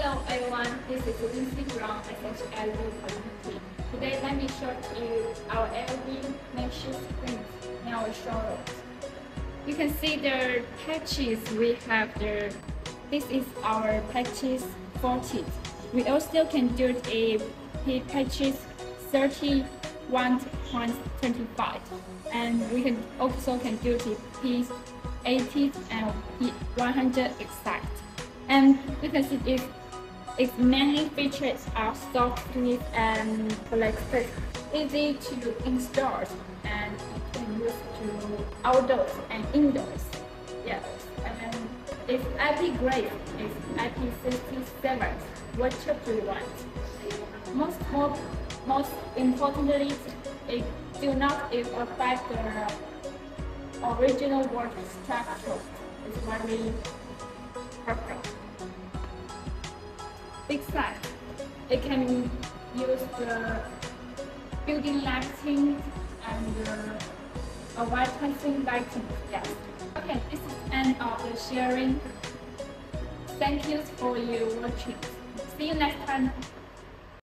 Hello everyone, this is Lindsay from SHLD Community. Today let me show you our LED mesh screens in our showroom. You can see the patches we have there. This is our patches 40. We also can do a P patches 31.25, and we can also do the P80 and P100 exact. And you can see its many features are softness and flexible, easy to install, and it can use to outdoors and indoors. Yes, and its IP grade is IP67, water-resistant. Most importantly, it do not affect the original water structure. It's very perfect. Big size. It can use the building lighting and advertising lighting. Yes. Okay, this is the end of the sharing. Thank you for your watching. See you next time.